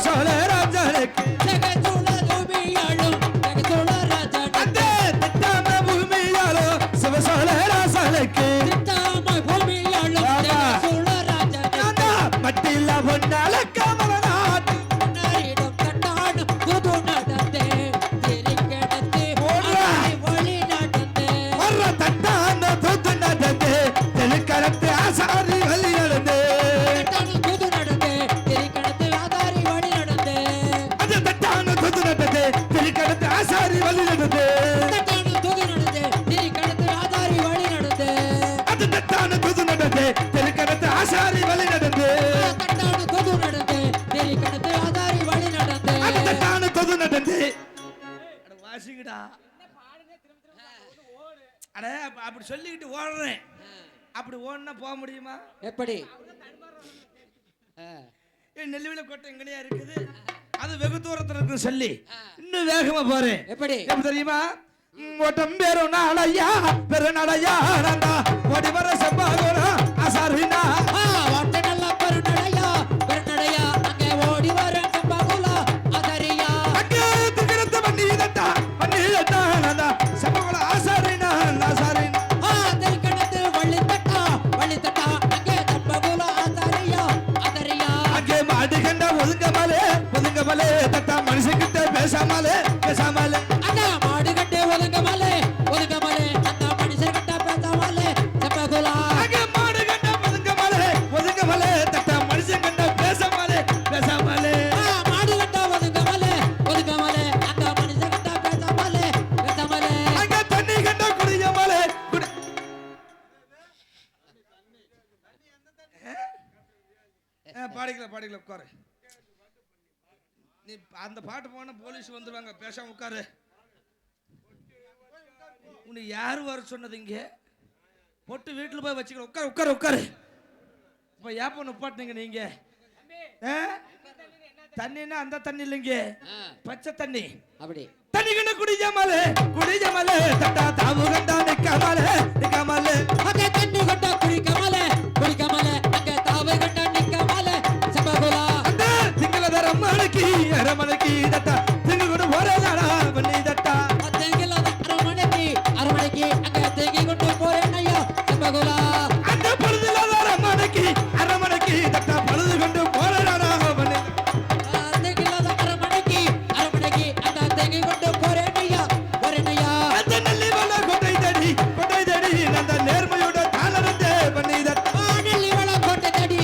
சிவசோழ ராஜனுக்கு ஜெகசூழ பூமியாளும் ஜெகசூழ ராஜனுக்கு திட்டாம பூமியாளும் சிவசோழ ராசனுக்கு திட்டாம பூமியாளும் ஜெகசூழ ராஜனுக்கு மட்டில பொன்னால கமலநாட்டு நாரிடும் கட்டாடும் புது நடந்தே திரிக்கடத்து வழி நடந்தே வர்ற தட்டான புது நடந்தே தெலுக்கரத்து ஆசாரி வழி நடந்தே புது நடந்தே திரிக்கடத்து ஆதாரி வழி நடந்தே அது தட்டான புது நடந்தே தெலுக்கரத்து ஆசாரி வழி நடந்தே புது நடந்தே திரிக்கடத்து ஆதாரி வழி நடந்தே அது தட்டான புது நடந்தே தெலுக்கரத்து ஆசாரி வழி நடந்தே புது நடந்தே திரிக்கடத்து ஆதாரி வழி நடந்தே அது தட்டான புது நடந்தே அட வாசிங்கடா அட அப்படி சொல்லிக்கிட்டு ஓடுறேன் அப்படி ஓடுனா போக முடியுமா எப்படி நெல்லுவில கோட்டை எங்கனையா இருக்குது அது வெகு தூரத்துல இருக்கு சொல்லி இன்னும் வேகமா போறேன் எப்படி தெரியுமா ஓட்டம் பேரும் நாளையா பெருநடையா நந்தா ஓடி வர செப்பாகோரா அசாரினா ஓட்ட நல்ல பெருநடையா பெருநடையா அங்கே ஓடி வர செப்பாகோலா அசாரியா அங்கே திகிரத்த வண்ணிதட்டா நந்தா செப்பாகோலா அசாரினா அசாரினா திரிக்கடத்து வள்ளித்தட்டா அங்கே செப்பாகோலா அசாரியா அசாரியா அங்கே மாடு கண்ட ஒதுங்கமலே தட்டா மனுஷங்கிட்ட பேசாமலே அந்த மாடு கட்டே ஒதுங்கமலே அந்த மனுஷன் கிட்ட பேசாமலே செப்பாகோலா அங்கே மாடு கண்ட ஒதுங்கமலே தட்டா மனுஷன் கண்ட பேசாமலே மாடு கட்ட ஒதுங்கமலே அந்த மனுஷன் கிட்ட பேசாமலே அங்கே தண்ணி கண்ட குடியமலே பாடிக்கல உட்காரு நீ அந்த பாட்டு போனா போலீஸ் வந்துருவாங்க பேசாம உட்காரு உன்னை யாரு வர சொன்னது இங்க பொட்டு வீட்டுல போய் வச்சுக்க உட்காரு இப்ப ஏப்ப நிப்பாட்டுங்க நீங்க தண்ணின்னா அந்த தண்ணி இல்லைங்க பச்சை தண்ணி அப்படி தண்ணி கண்ட குடிஜமலே தட்டா தாவு கண்டா நிக்காமலே அங்கே தண்ணி கட்ட குடிக்கமலே அங்கே தாவு கட்ட நிக்கமலே செப்பாகோலா அந்த திங்களதர அரமணிக்கு தட்டா திங்க கூட போறேடா பண்ணி தட்டா அரமணிக்கு அங்கே தேங்கி கொண்டு போறேன் ஐயா செப்பாகோலா அந்த பொழுதுல அரமணிக்கு தட்டா பொழுது கொண்டு போறேடா பண்ணி அரமணிக்கு அங்கே தேங்கி கொண்டு போறேன் ஐயா அந்த நெல்லி வள கொட்டை தடி அந்த நேர்மையோட தாளரந்தே பண்ணி தட்டா நெல்லி வள கொட்டை தடி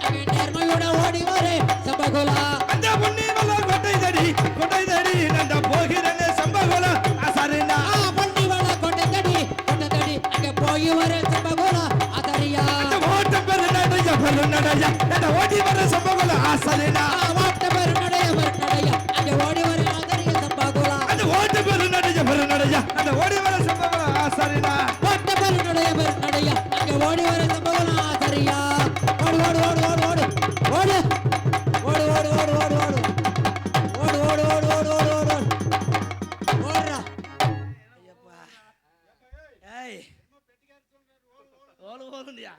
அங்கே நேர்மையோட ஓடி வரே செப்பாகோலா அந்த பொன்னி வள கொட்டை தடி அந்த போகிறனே சம்பகோலா அசரினா பொன்னி வள கொட்டை தடி அங்கே போய் வரே செப்பாகோலா அசரியா அந்த ஓட்ட பெருநடையா அந்த ஓடி வர சம்பகோலா அசரினா ஓட்ட பெருநடையா அங்கே ஓடி வரே அசரியா செப்பாகோலா அந்த ஓட்ட பெருநடையா அந்த ஓடி வர சம்பகோலா அசரினா ஓட்ட பெருநடையா அங்கே ஓடி வரே செப்பாகோலா அசரியா ஓடு ஓடுறா ஐயப்பா ஏய் ஓடுறியா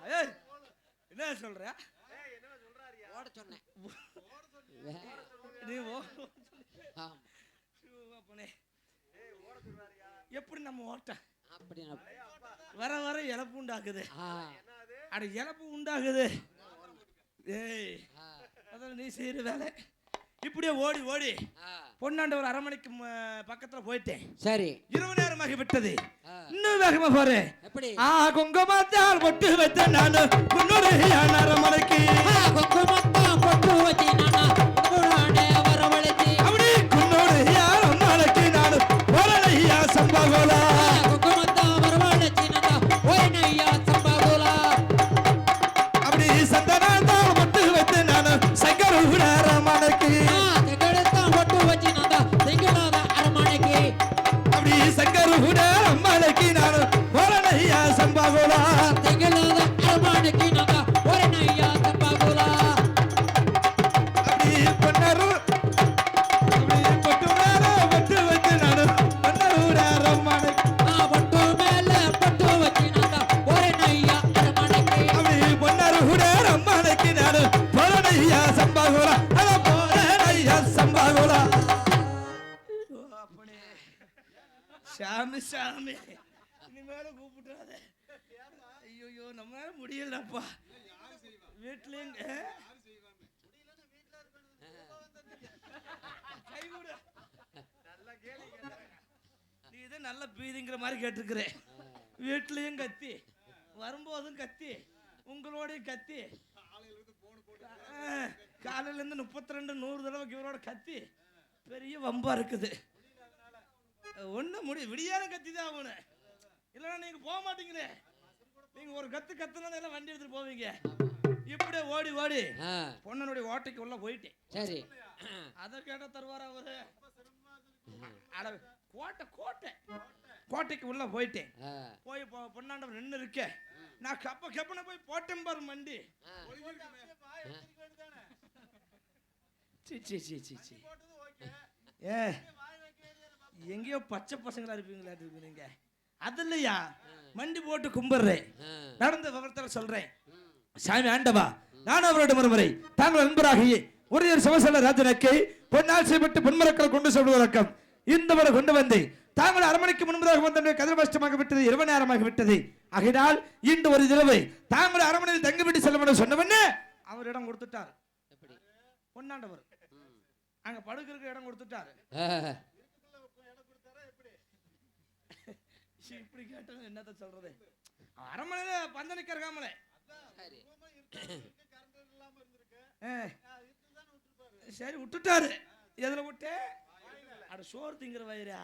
என்ன சொல்ற ஓட சொன்னேன் நீ ஆமா எப்படி நம்ம ஓட்ட அப்படி வர இழப்பு உண்டாக்குது அட இழப்பு உண்டாகுது ஏய் அதான் நீ செய்யற வேலை இப்படியே ஓடி பொன்னாண்ட ஒரு அரமணிக்கு பக்கத்துல போயிட்டேன் சரி இரவு நேரமாகி விட்டது இன்னும் வேகமா போறேன் எப்படி குங்குமத்தால் பொட்டு வைத்த நானு குன்னூரு அரமணிக்கு குங்குமத்தான் பொட்டு வச்சு நானே வரவழைச்சி அப்படி குன்னூரு அரமணிக்கு நானு போறனையா சம்பகோலா குங்குமத்தான் வரவழைச்சி ஓய்னையா சம்பகோலா அப்படி சந்தனாந்தால் பொட்டு வைத்த நானு சங்கரூட அரமணிக்கு பொட்டு வச்சு செங்கலாத அரமனைக்கு அப்படி சங்கரூட அரமணிக்கு நானு போறனையா சம்பகோலா செங்கலாத அரமனைக்கு ஓய்னையா சாமி சாமி இனிமேல கூப்பிட்டுறாத. ஐயோ நம்மளால முடியலப்பா. வீட்லயும் நீ இதை நல்ல பீதிங்கிற மாதிரி கேட்டிருக்கிறேன். வீட்லயும் கத்தி, வரும்போதும் கத்தி, உங்களோடையும் கத்தி, காலையில இருந்து 32 100 தடவைக்கு இவரோட கத்தி பெரிய வம்பா இருக்குது. ஒண்ணு விடியாத கத்தி தான் அவனு. இல்லைன்னா நீங்க போக மாட்டீங்களே. நீங்க ஒரு கத்து கத்துனா எல்லாம் வண்டி எடுத்துட்டு போவீங்க. இப்படியே ஓடி ஓடி பொண்ணனுடைய ஓட்டைக்கு உள்ள போயிட்டேன். சரி, அதை கேட்ட தருவார் அவரு. கோட்டை கோட்டை கோட்டைக்கு உள்ள போயிட்டேன். போய் பொண்ணாண்டவர் நின்று இருக்க. நான் கப்பன போய் போட்டேன் பாரு மண்டி. எங்கேயோ பச்சை பசங்களா இருப்பீங்களா நீங்க? அது இல்லையா, மண்டி போட்டு கும்பிடுறேன். நடந்த விவரத்தில் சொல்றேன். சாமி ஆண்டவா, நான் அவரோட மறுமுறை தாங்கள் நண்பராகியே ஒரு சிவசல ராஜனுக்கு பொன்னால் செய்யப்பட்டு பொன்மரக்கள் கொண்டு சொல்வதற்கும் இந்த முறை கொண்டு வந்தேன். தாங்கள் அரமனைக்கு முன்பதாக வந்த கதிர்வஷ்டமாக விட்டது, இரவு நேரமாக விட்டது. ஆகினால் இன்று ஒரு இரவு தாங்கள் அரமனையில் தங்கிவிட்டு செல்ல சொன்னவன்னு அவர் இடம் கொடுத்துட்டார். பொன்னாண்டவர் அங்க படுக்கிறதுக்கு இடம் கொடுத்துட்டாரு. இப்படி கேட்டது என்னத்த சொல்றது? அரமனையில பந்தனிக்க இருக்காமலே சரி விட்டுட்டாரு. எதுல விட்டு? அட சோறு திங்கிற வயிறா,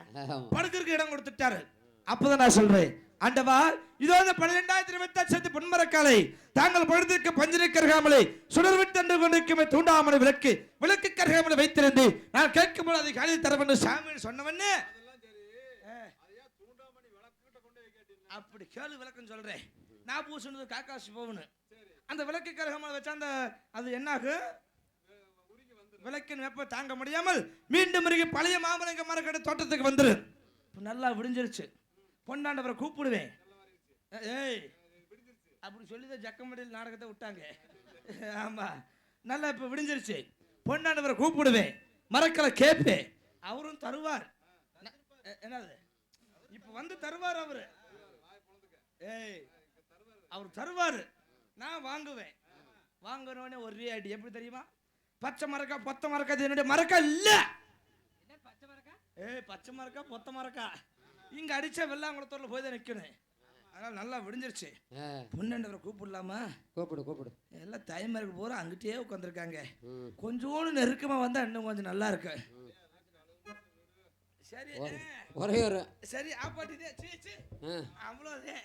படுக்கிறதுக்கு இடம் கொடுத்துட்டாரு. அப்பதான் நான் சொல்றேன், ஆண்டவா இதோ 12,027 பொன்மரக்காலை தாங்கள் படுத்திருக்க பஞ்சனிக்க இருக்காமலே சுடர்விட்டு என்று கொண்டிருக்குமே தூண்டாமலை விளக்கு கருகாமலை வைத்திருந்து நான் கேட்கும்போது அதை காலி தர வேண்டும் சாமி சொன்னவன்னு அப்படி கேளு விளக்கம் சொல்றேன். நான் பூ சொன்னது காக்காசி போகணும். அந்த விளக்கு கருகாமலை வச்சா அந்த அது என்னாகும்? விளக்கின் வெப்ப தாங்க முடியாமல் மீண்டும் பழைய மாமலங்க மரக்கடை தோட்டத்துக்கு வந்துரு. நல்லா விடிஞ்சிருச்சு. பொன்னாண்டவரை கூப்பிடுவேன். ஏய் அப்படி சொல்லிதான் ஜக்கமடியில் நாடகத்தை விட்டாங்க. ஆமா, நல்லா இப்ப விடிஞ்சிருச்சு. பொன்னாண்டவரை கூப்பிடுவேன், மரக்கலை கேட்பேன், அவரும் தருவார். என்னது இப்ப வந்து தருவார் அவரு. ஏய் அவர் தருவாரு, நான் வாங்குவேன். வாங்கணும்னே ஒரே அடி. எப்படி தெரியுமா? பச்சை மரக்கா பொத்த மரக்கா, இது என்னுடைய மரக்கா இல்ல. ஏய் பச்சை மரக்கா பொத்த மரக்கா இங்க அடிச்ச வெள்ளாங்குளத்தூர்ல போய் தான் நிக்கணும். அதனால நல்லா விடிஞ்சிருச்சு. பொன்னாண்டவரை கூப்பிடலாமா? கூப்பிடு. எல்லாம் தாய்மாருக்கு போற அங்கிட்டே உட்காந்துருக்காங்க. கொஞ்சோண்டு நெருக்கமா வந்தா இன்னும் கொஞ்சம் நல்லா இருக்கு. சரி ஒரே ஒரு சரி ஆப்பாட்டிதே சீ அவ்வளோதே.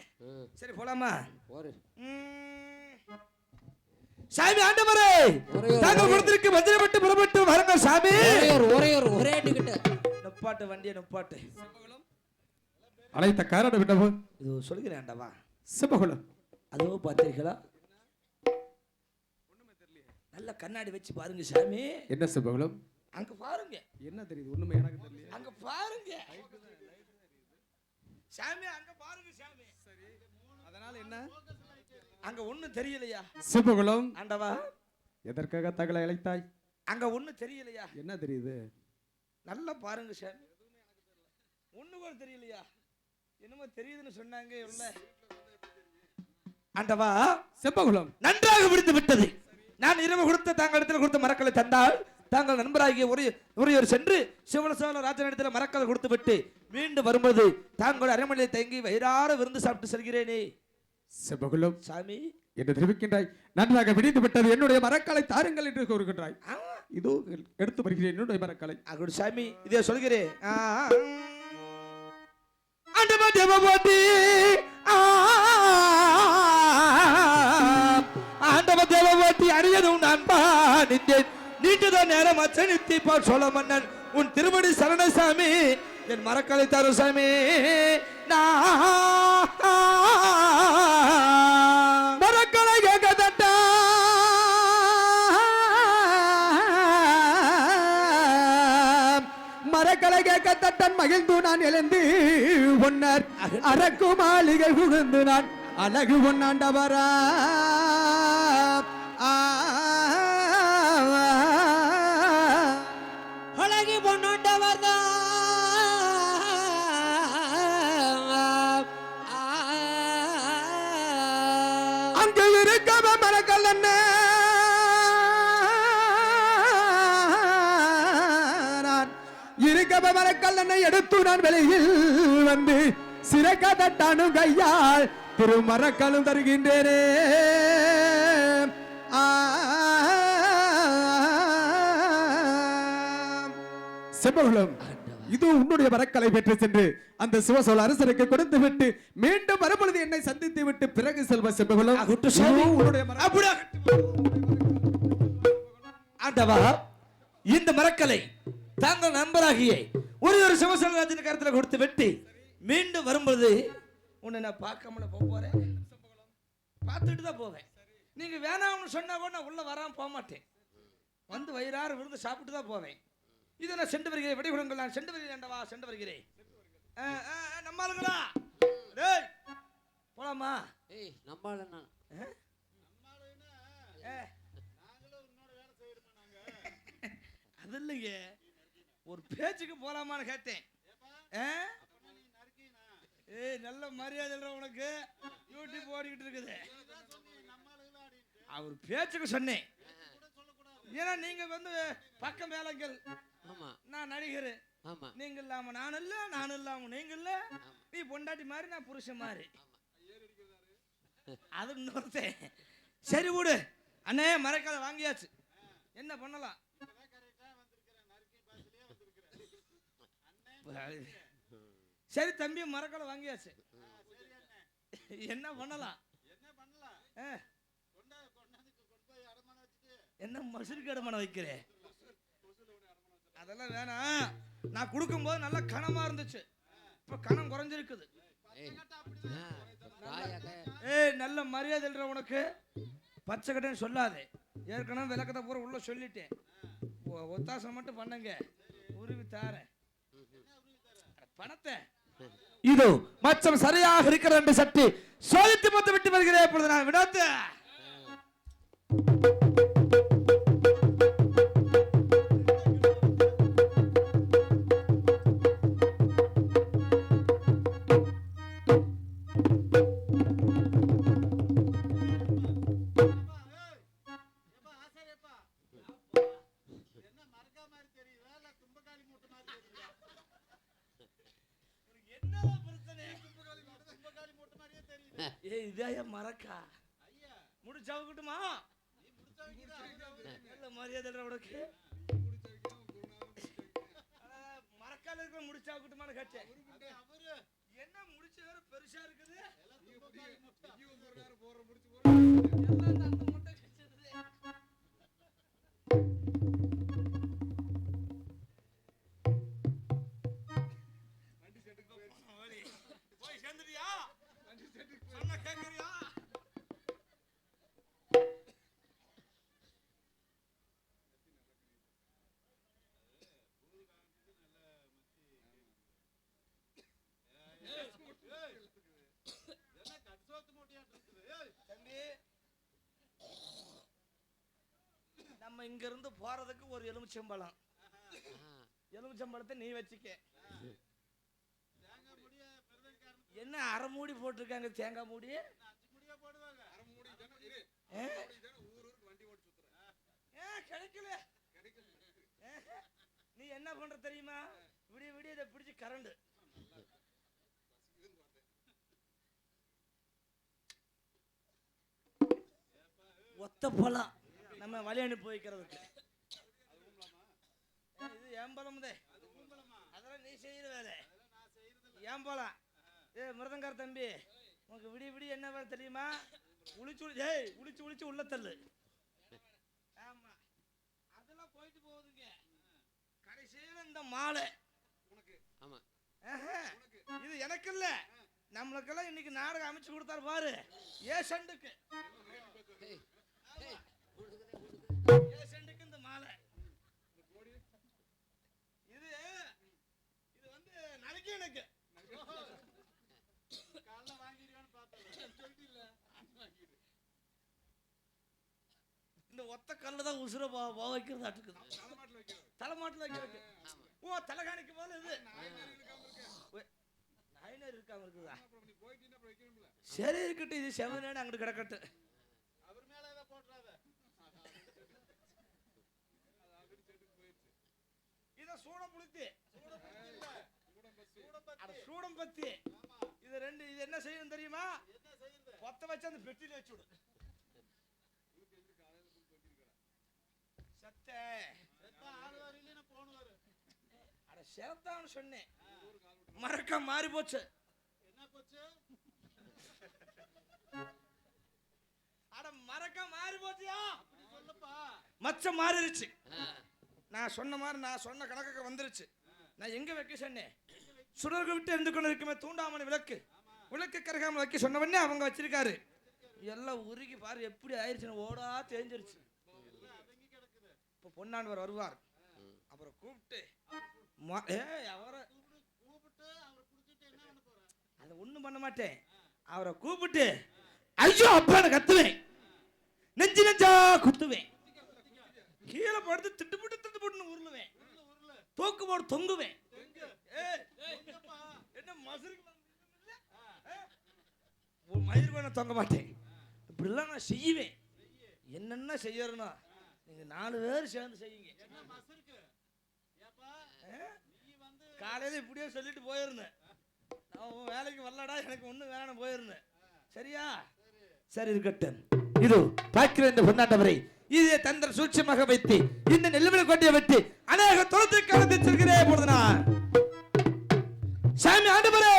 சரி போலாமா? சாமி ஆண்டவரே, தாங்கள் கொடுத்திருக்க மஞ்சளப்பட்டு புறப்பட்டு வரங்க சாமி. ஒரே டிக்கெட் நப்பாட்டு வண்டியை நப்பாட்டு அழைத்த காரணம் விட்டவோ இது சொல்கிறேன் ஆண்டவா. சிவகுலம் அதோ பார்த்தீர்களா? நல்ல கண்ணாடி வச்சு பாருங்க சாமி. என்ன சிவகுலம்? அங்க பாருங்க. என்ன தெரியுது? ஒண்ணுமே எனக்கு தெரியல. அங்க பாருங்க சாமி, அங்க பாருங்க சாமி. சரி, அதனால என்ன? அங்க ஒண்ணு தெரியலையா? சிவகுலம் ஆண்டவா, எதற்காக தங்களை அழைத்தாய்? அங்க ஒண்ணு தெரியலையா? என்ன தெரியுது? நல்லா பாருங்க சாமி. ஒண்ணு கூட தெரியலையா? என்னமோ தெரியுதுன்னு சொன்னாங்க. உள்ள ஆண்டவா, சிவகுலம் நன்றாக விடுத்து விட்டது. நான் இரவு கொடுத்த தாங்கள் இடத்துல கொடுத்த மரக்களை தந்தால் தாங்கள் நண்பராகிய ஒரு சென்று சிவனசோழ ராஜனிடத்தில் மரக்களை கொடுத்து விட்டு மீண்டும் வரும்போது தாங்கள் அரண்மனையை தங்கி வயிறார விருந்து சாப்பிட்டு செல்கிறேனே. சிவகுலம் சாமி என்று தெரிவிக்கின்றாய். நன்றாக விடிந்து விட்டது, என்னுடைய மரக்களை தாருங்கள் என்று கூறுகின்றாய். இதோ எடுத்து வருகிறேன் என்னுடைய மரக்களை. அகுடு சாமி, இதே சொல்கிறேன். ஆண்டவ தேவபாட்டி அறியதும் நான் பாடித்தேன். நீட்டுதான் நேரம் அச்சனித்தி பால் சோழ மன்னன் உன் திருமணி சரண சாமி. என் மரக்களை தரும் சாமி. மரக்களை கேட்கத்தட்ட மரக்களை கேட்கத்தட்டன் மகிழ்ந்து நான் எழுந்து ஒன்னர் அரக்கு மாளிகை புகுந்து நான் அழகு பொன்னாண்டவரா. அழகி பொன்னாண்டவர் அங்கு இருக்கவ மரக்கல் என்ன இருக்கவ மரக்கல் என்ன எடுத்து நான் வெளியில் வந்து சிறக்க தட்டானும் கையால் திருமரக்கலும் தருகின்றேனே செம்பகுளம் இது உன்னுடைய வரக்கலை பெற்று சென்று அந்த சிவசோழ அரசருக்கு கொடுத்து விட்டு மீண்டும் வரும்பொழுது என்னை சந்தித்து விட்டு பிறகு செல்வ செம்பகுளம் உன்னுடைய ஆண்டவா இந்த மரக்கலை தாங்கள் நண்பராகிய ஒரு சிவசோழராஜன் கருத்துல கொடுத்து விட்டு மீண்டும் வரும்போது உன்னை நான் பார்க்காமல போறேன், பார்த்துட்டு தான் போவேன். நீங்க வேணாம்னு சொன்னா கூட நான் உள்ள வராம போக மாட்டேன், வந்து வயிறார விருந்து சாப்பிட்டு தான் போவேன். இதை நான் சென்று வருகிறேன், வெடிகுடங்கள் நான் சென்று வருகிறேன்டவா, சென்று வருகிறேன். நம்மளுங்களா டேய் போலாமா? ஏய் நம்மாலண்ணா அது இல்லைங்க, ஒரு பேச்சுக்கு போலாமான்னு கேட்டேன். ஏய் நல்ல மரியாதை இல்ல உனக்கு, யூடியூப் ஓடிக்கிட்டு இருக்குது. அவர் பேச்சுக்கு சொன்னேன், ஏன்னா நீங்க வந்து பக்கம் வேலைங்கள், நான் நடிகர், நீங்க இல்லாம நான் இல்ல, நான் இல்லாம நீங்க இல்ல, நீ பொண்டாட்டி மாதிரி நான் புருஷன் மாதிரி, அது இன்னொருத்தேன். சரி விடு அண்ணே, மரக்கால வாங்கியாச்சு, என்ன பண்ணலாம்? சரி தம்பி, மரக்கால வாங்கியாச்சு, என்ன பண்ணலாம்? என்ன மசுருக்கு அடமானம் வைக்கிறேன்? அதெல்லாம் வேணாம், நான் கொடுக்கும்போது நல்லா கனமா இருந்துச்சு, இப்ப கனம் குறைஞ்சிருக்குது. ஏய் நல்ல மரியாதை இல்ல உனக்கு, பச்சை கட்டைன்னு சொல்லாதே, ஏற்கனவே விளக்கத்தை பூரா உள்ள சொல்லிட்டேன், ஒத்தாசம் மட்டும் பண்ணுங்க, உருவி தாரேன் பணத்தை. இதோ மச்சம் சரியாக இருக்கிற என்று சற்று சோதித்து பார்த்து விட்டு வருகிறேன். இப்பொழுது நான் விடாத மறக்கா முடிச்சாவுட்டுமா? மரியாதை உனக்கு மறக்கால இருக்க முடிச்சாவுட்டுமான்னு கேட்டேன். என்ன முடிச்ச வேற பெருசா இருக்குது, போய் சேர்ந்துட்டியா? சொன்ன கேக்குறியா? நம்ம இங்க இருந்து போறதுக்கு ஒரு எலுமிச்சம்பழம், எலுமிச்சம்பழத்தை நீ வச்சுக்க. என்ன அரை மூடி போட்டிருக்காங்க தேங்காய் மூடி? கிடைக்கல. நீ என்ன பண்ற தெரியுமா? விடிய விடிய இதை பிடிச்சு கரண்டு ஒத்த பழம் நம்ம வழி அனுப்பி வைக்கிறதுக்கு. இது ஏம்பலம், அதெல்லாம் நீ செய்யற வேலை. ஏம்பலம் மிருதங்கார தம்பி, உனக்கு விடிய விடிய என்ன வேலை தெரியுமா? உளிச்சு உளிச்சு உள்ள தள்ளு. ஆமா அதெல்லாம் போயிட்டு போகுதுங்க. கடைசியில இந்த மாலை இது எனக்கு இல்ல, நம்மளுக்கெல்லாம் இன்னைக்கு நாடகம் அமைச்சு கொடுத்தாரு பாரு, ஏசண்டுக்கு இந்த மாலை. இது இது வந்து நாளைக்கு எனக்கு இந்த ஒத்த கல்லு தான் உசுர வைக்கிறது அட்டுக்குது, தலைமாட்டில் வைக்கிறது. ஓ தலைகாணிக்கு போல இது நாயினர் இருக்காம இருக்குதா? சரி இருக்கட்டும், இது செவனேன்னு அங்கிட்டு கிடக்கட்டு. சூடம்புளுத்தி சூடம்பத்தி இது ரெண்டு. இது என்ன செய்யணும் தெரியுமா? கொத்த வச்சு அந்த பெட்டியில வச்சு விடு. சேத்தான்னு சொன்னேன். மறக்க மாறி போச்சு. என்ன போச்சு? அட மறக்க மாறி போச்சியா? மச்சம் மாறிடுச்சு. நான் சொன்ன மாதிரி நான் சொன்ன கணக்குக்கு வந்துருச்சு. நான் எங்க வைக்க சொன்னேன்? சுடர்கள் விட்டு இருந்து கொண்டு இருக்குமே தூண்டாமணி விளக்கு. விளக்கு கரகாமல் வைக்க சொன்ன உடனே அவங்க வச்சிருக்காரு. எல்லாம் உருகி பாரு எப்படி ஆயிடுச்சுன்னு ஓடா தெரிஞ்சிருச்சு. இப்போ பொன்னாண்டவர் வருவார். அப்புறம் கூப்பிட்டு அதை ஒண்ணும் பண்ண மாட்டேன். அவரை கூப்பிட்டு ஐயோ அப்பான்னு கத்துவேன். நெஞ்சு நெஞ்சா குத்துவேன். கீழே படுத்து திட்டு போட்டு உருளுவேன். தூக்கு போட்டு தொங்குவேன். என்ன மயிர் தொங்க மாட்டேன். இப்படிலாம் நான் செய்வேன். என்னென்ன செய்யறனா நீங்க 4 பேர் சேர்ந்து செய்யுங்க. காலையில இப்படியே சொல்லிட்டு போயிருந்தேன். நான் வேலைக்கு வரலடா, எனக்கு ஒண்ணு வேணும் போயிருந்தேன். சரியா? சரி இருக்கட்டும். இது பார்க்கிற இந்த பொன்னாண்டவரை இதே தந்திர சூட்சமாக வைத்து இந்த நெல்லுவிலை கொட்டியை வெட்டி அநேக தொழுத்தை காலத்தை செல்கிறேன். பொழுதுனா சாமி ஆண்டவரே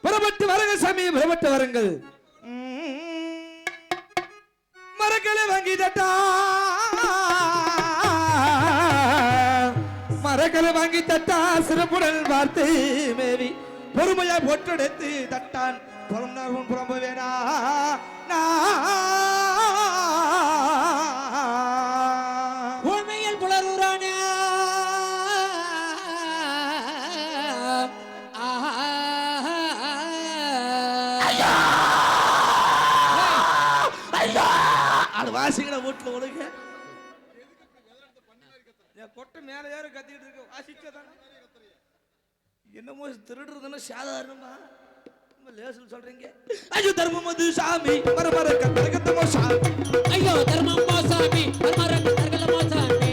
புறப்பட்டு வரங்க. சாமி புறப்பட்டு வரங்கள். மரக்களை வாங்கி தட்டா, மரக்களை வாங்கி தட்டா சிறப்புடன் பார்த்து மேவி பொறுமையா பொட்டெடுத்து தட்டான். புறம்பும் புறம்பு வேணா உண்மையில் புலருரான அது வாசிக்கிற வீட்டுல ஒழுங்க கொட்டை மேல யாரு கத்திக்கிட்டு இருக்க வாசிச்சதானே. என்னமோ திருடுறதுன்னு சாதாரணமா லேசில் சொல்றீங்க. ஐயோ தர்மம் வந்து சாமி மரமர கத்தரகத்தமோ சாமி. ஐயோ தர்மமோ சாமி மரமர கத்தரகத்தமோ சாமி.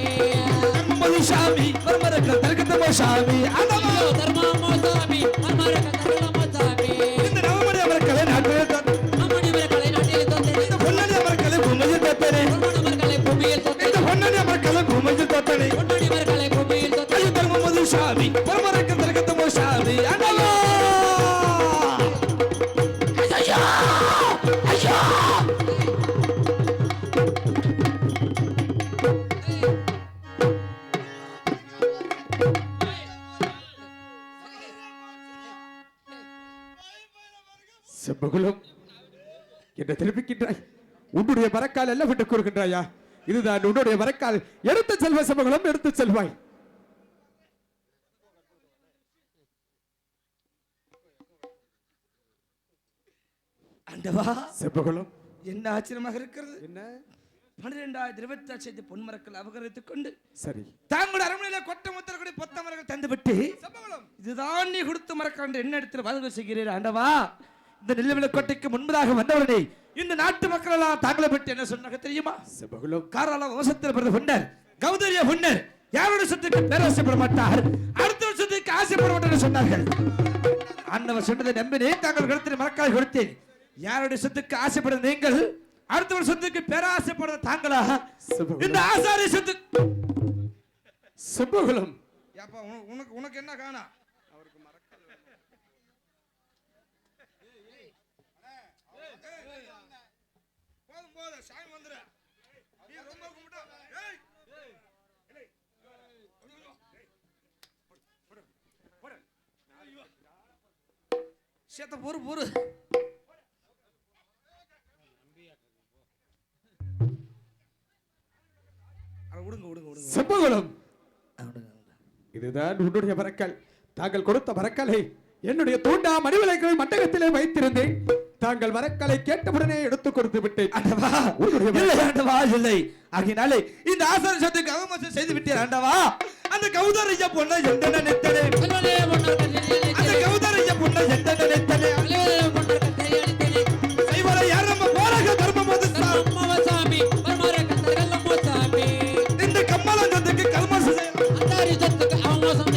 தர்மம் வந்து சாமி மரமர கத்தரகத்தமோ சாமி. ஐயோ தர்மமோ சாமி மரமர கத்தரகத்தமோ சாமி. இந்த நவமணி அவர்களை நாட்டில் தந்து, நவமணி அவர்களை நாட்டில் தந்து, இந்த பொன்னணி அவர்களை பூமியில் தத்தனே, பொன்னணி அவர்களை பூமியில் தந்து, இந்த பொன்னணி அவர்களை பூமியில் தத்தனே, பொன்னணி அவர்களை பூமியில் தந்து. ஐயோ தர்மம் வந்து சாமி மரமர கத்தரகத்தமோ சாமி. அண்ணா செம்பகுலம் என்ன தெரிவிக்கின்றாய்? உன்னுடைய வரக்கால் எல்லாம் விட்டுக் கூறுகின்றாயா? இதுதான் உன்னுடைய வரக்கால். எடுத்து செல்வ செம்பகுலம், எடுத்து செல்வாய். ஆண்டவா செம்பகுலம் என்ன ஆச்சரியமாக இருக்கிறது. என்ன 12,026 பொன்மரக்கள் அபகரித்துக் கொண்டு சரி தாங்களுடைய அரண்மனையில கொட்ட முத்தரக்கூடிய பொத்தமரங்கள் தந்துவிட்டு இதுதான் நீ கொடுத்த மரக்காண்டு என்ன இடத்துல பதிவு செய்கிறீர் ஆண்டவா? இந்த நெல்லுவிலை கோட்டைக்கு முன்பதாக வந்தவனே இந்த நாட்டு மக்கள் எல்லாம் தாங்களை பற்றி என்ன சொன்னாங்க தெரியுமா? செம்பகுலம் காராள வம்சத்தில் பிறந்த பொன்னர் கௌதரிய பொன்னர் யாருடைய சொத்துக்கு பேராசைப்பட மாட்டார், அடுத்த சொத்துக்கு ஆசைப்பட மாட்டார் சொன்னார்கள். ஆண்டவர் சொன்னதை நம்பினே தாங்கள் கழுத்தில் மரக்கால் கொடுத்தேன். யாருடைய சொத்துக்கு ஆசைப்படுற நீங்கள் அடுத்த சொத்துக்கு பேராசைப்படுற தாங்களா? இந்த ஆசாரி சொத்து செம்பகுலம் உனக்கு என்ன காணா? போதும் போதும் சாமி வந்துற. நீ ரொம்ப கும்பிட்டா சேத்த பொறு பொறு. செம்பகுலம் இதுதான் உன்னுடைய வரக்கால். தாங்கள் கொடுத்த வரக்காலை என்னுடைய தூண்டா மணிவிலைகளை மண்டகத்திலே வைத்திருந்தேன். தாங்கள் வரக்காலை கேட்டவுடனே எடுத்துக் கொடுத்து விட்டேன். இல்லை ஆகினாலே இந்த ஆசார சத்துக்கு அவமசம் செய்து விட்டேன் ஆண்டவா. அந்த கௌதரைய பொண்ணை எந்த நினைத்தனே, அந்த கௌதரைய பொண்ணை எந்த நினைத்தனே, செய்வரை யார் நம்ம போராக தர்மம் வந்து சாமி மரமர கத்தரகத்தமோ சாமி. இந்த கம்மல சத்துக்கு கல்மசம் அந்தாரி சத்துக்கு அவமோசம்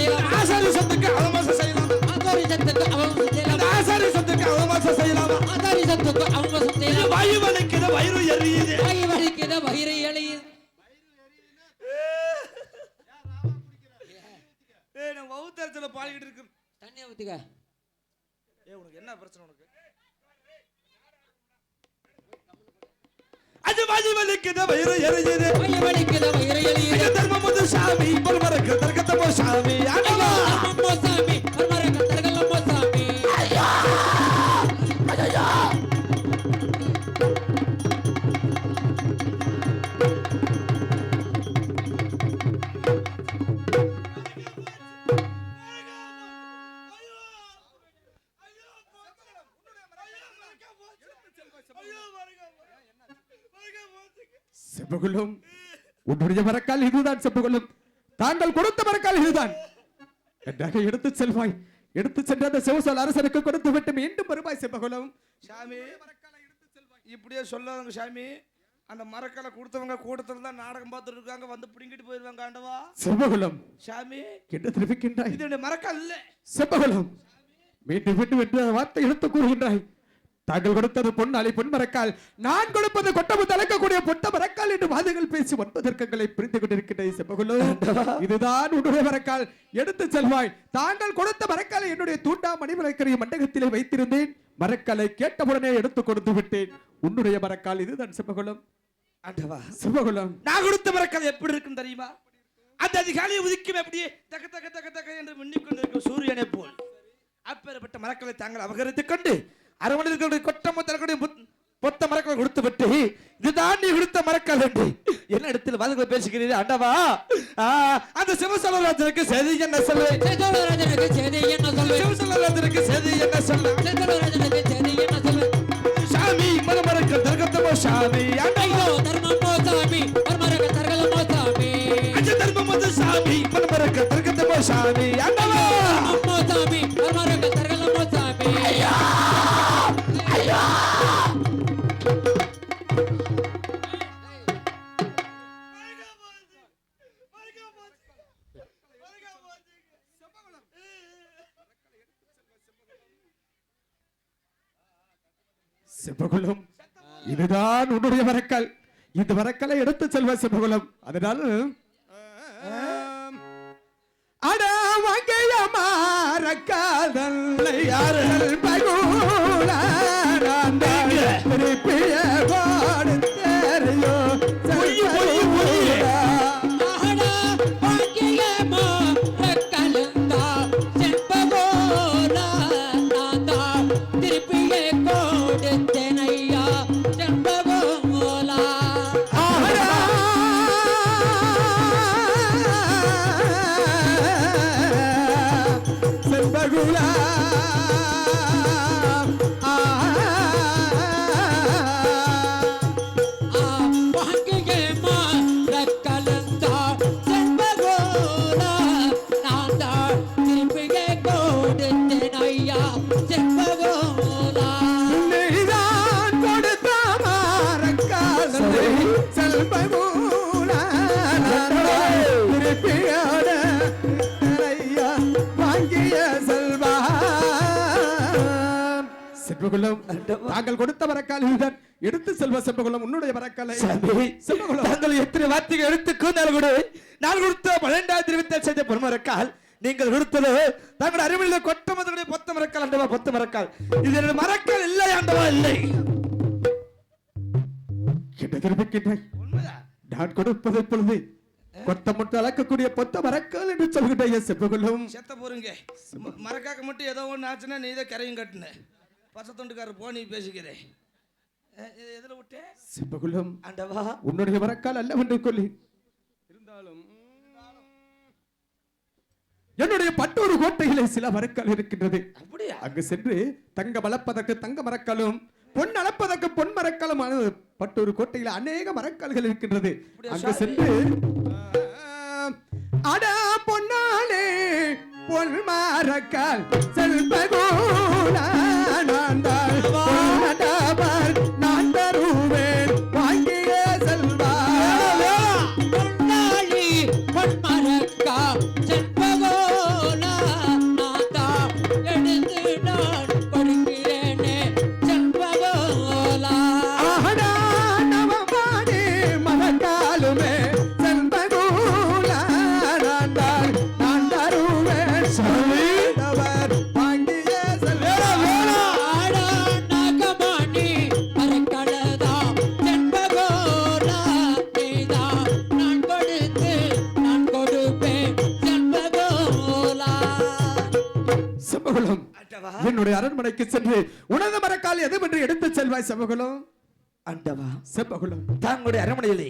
வலிக்குத வயிறு எளியுது. நான் வவுத்தரத்துல பாடிக்கிட்டு இருக்கு. தண்ணியை ஊத்திக்க. உனக்கு என்ன பிரச்சனை உனக்கு? அது வலிக்குத வயிறு எரியுது. வலிக்குத வயிறு எளியுது. தர்மமுது சாமி பரமரக்கு தர்க்கத்தமோ சாமி. ஐயோ தர்மமோ சாமி பரமரக்கு தர்க்கலமோ சாமி. ஐயோ ஐயோ. செம்பகுலம் உன்னுடைய மரக்கால் இதுதான். செம்பகுலம் தாங்கள் கொடுத்த மரக்கால் இதுதான். நன்றாக எடுத்து செல்வாய். எடுத்து சென்ற அந்த சிவசோல் அரசனுக்கு கொடுத்து விட்டு மீண்டும் வருவாய். செம்பகுலம் சாமி இப்படியே சொல்லாதவங்க சாமி. அந்த மரக்காலை கொடுத்தவங்க கூட்டத்துல தான் நாடகம் பார்த்துட்டு இருக்காங்க. வந்து பிடிங்கிட்டு போயிருவாங்க. ஆண்டவா செம்பகுலம் சாமி என்ன தெரிவிக்கின்றாய்? இது மரக்கால் இல்ல. செம்பகுலம் மீண்டும் மீண்டும் என்று வார்த்தை எடுத்து கூறுகின்றாய். தாங்கள் கொடுத்தது பொன்னாளி பொன்மரக்கால், நான் கொடுப்பது கொட்டமு தலைக்கக்கூடிய பொட்ட மரக்கால் என்று வாதங்கள் பேசி ஒன்பதற்கங்களை புரிந்து கொண்டிருக்கின்றேன். செம்பகுலம் இதுதான் உன்னுடைய மரக்கால். எடுத்து செல்வாய். தாங்கள் கொடுத்த மரக்காலை என்னுடைய தூண்டா மணிமலைக்கரிய மண்டகத்திலே வைத்திருந்தேன். மரக்காலை கேட்டவுடனே எடுத்து கொடுத்து விட்டேன். உன்னுடைய மரக்கால் இதுதான். செம்பகுலம் ஆண்டவா செம்பகுலம் நான் கொடுத்த மரக்கால் எப்படி இருக்கும் தெரியுமா? அந்த அதிகாலையை உதிக்கும் அப்படியே தக்க தக்க தக்க தக்க என்று மின்னிக் கொண்டிருக்கும் சூரியனை போல். அப்பேற்பட்ட மரக்களை தாங்கள் அபகரித்துக் கொண்டு அரவணைகளுடைய கொட்டமத்தக்கூடிய பொத்த மரக்களை கொடுத்து விட்டு இதுதான் நீ கொடுத்த மரக்கால் என்று என்ன இடத்தில் வாதங்களை பேசுகிறீர்கள் ஆண்டவா? அந்த சிவசலராஜனுக்கு செய்தி என்ன சொல்லு? சிவசலராஜனுக்கு செய்தி என்ன சொல்லு? சிவசலராஜனுக்கு செய்தி என்ன சொல்லு? சிவசலராஜனுக்கு செய்தி என்ன சொல்லு? சாமி மரமரக்க தர்க்கத்தமோ சாமி. ஐயோ தர்மமோ சாமி பரமரக்க தர்க்கலமோ சாமி. அஞ்ச தர்மமோ சாமி மரமரக்க தர்க்கத்தமோ சாமி. ஆண்டவா தர்மமோ சாமி பரமரக்க தர்க்கலமோ சாமி. ஐயோ ஐயோ. செம்பகுலம் இதுதான் உன்னுடைய மரக்கால். இந்த மரக்காலை எடுத்து செல்வ செம்பகுலம். அதனால அட வாங்கிய மரக்கால் யார்கள் பகுல திருப்பிய கொடுத்தேரியோ தாங்கள் கொடுத்த மரக்கால் இதுதான். எடுத்து செல்வ செம்பகுலம் உன்னுடைய மரக்காலை. செம்பகுலம் தாங்கள் எத்தனை வார்த்தைகள் எடுத்துக்கொண்டால் கூட நான் கொடுத்த 12,000 வித்தல் செய்த பொன்மரக்கால் நீங்கள் கொடுத்தது தங்கள் அறிவில் கொட்டமதனுடைய பொத்த மரக்கால். ஆண்டவா பொத்த மரக்கால் இது என்னுடைய மரக்கால் இல்லை. ஆண்டவா இல்லை. என்ன தெரிவிக்கின்றாய்? நான் கொடுப்பது இப்பொழுது கொட்டமுட்டு அளக்கக்கூடிய பொத்த மரக்கால் என்று சொல்கின்ற செம்பகுலம் செத்த போறீங்க. மரக்காக்க மட்டும் ஏதோ ஒன்று ஆச்சுன்னா நீ இதை கரையும் கட்டுன பசத்தொண்டுக்காரர் போ. நீ பேசுகிறேன் எதுல விட்டே? செம்பகுலம் ஆண்டவா உன்னுடைய மரக்கால் அல்லவென்று கொள்ளி இருந்தாலும் என்னுடைய பட்டூர் கோட்டையிலே சில மரக்கால் இருக்கின்றது. அப்படியா? அங்கு சென்று தங்க வளர்ப்பதற்கு தங்க மரக்காலும் பொன் அளப்பதற்கு பொன் மரக்காலும் பட்டூர் கோட்டையில் அநேக மரக்கால்கள் இருக்கின்றது. அங்கு சென்று அட பொன்னாலே பொன் மரக்கால் செல்பகோல நான் தருவேன் வாங்கிய செல்வா. பொன்னாளி பொன் மரக்கா செல்பகோல நான் எடுத்து நான் படிக்கிறேனே செல்பகோலா. நவமானே என்னுடைய அரண்மனைக்கு சென்று உனது மரக்கால் எதுவென்று எடுத்துச் செல்வாய் செம்பகுலம். ஆண்டவா, செம்பகுலம், தாங்களுடைய அரண்மனையிலே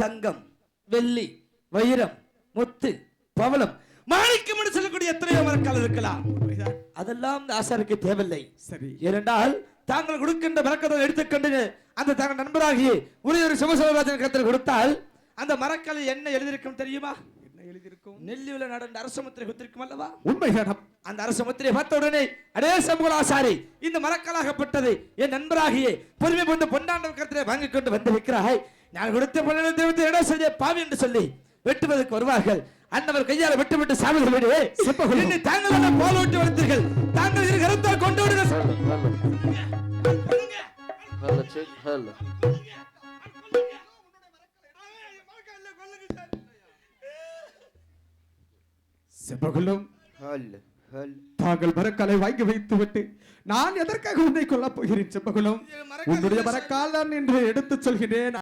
தங்கம், வெள்ளி, வைரம், முத்து, பவளம், மாணிக்கம் என்று சொல்லக்கூடிய எத்தனையோ மரக்கால் இருக்கலாம். அதெல்லாம் இந்த ஆசாரிக்கு தேவையில்லை. சரி, ஏனென்றால் தாங்கள் கொடுக்கின்ற விளக்கத்தை எடுத்துக்கொண்டு அந்த தங்கள் நண்பராகி ஒரு சிவசோழராஜன் கருத்தில் கொடுத்தால் அந்த மரக்காலில் என்ன எழுதியிருக்கும் தெரியுமா? என்ன எழுதியிருக்கும்? நெல்லியுல நடந்த அரச முத்திரை குத்திருக்கும் அல்லவா? உண்மைதான். அந்த அரச முத்திரை பார்த்த உடனே அடே சமூக ஆசாரி, இந்த மரக்காலாகப்பட்டது என் நண்பராகியே பொறுமை கொண்டு பொன்னாண்ட கருத்திலே வாங்கிக் கொண்டு வந்து வைக்கிறாய். நான் கொடுத்த பொன்னத்தை இடம் செய்ய பாவி என்று சொல்லி வெட்டுவதற்கு வருவார்கள். அண்ணவர் கையால் விட்டு சாமிகள் விடு. தாங்கள் போல விட்டு வளர்த்தீர்கள். தாங்கள் இரு கருத்தால் கொண்டு விடுங்க. செம்பகுலம், தாங்கள் மரக்காலை வாங்கி வைத்து விட்டு நான் எதற்காக உன்னை கொல்லப் போகிறேன்? செம்பகுலம், உன்னுடைய மரக்கால் நான் என்று எடுத்துச் சொல்கிறேன்.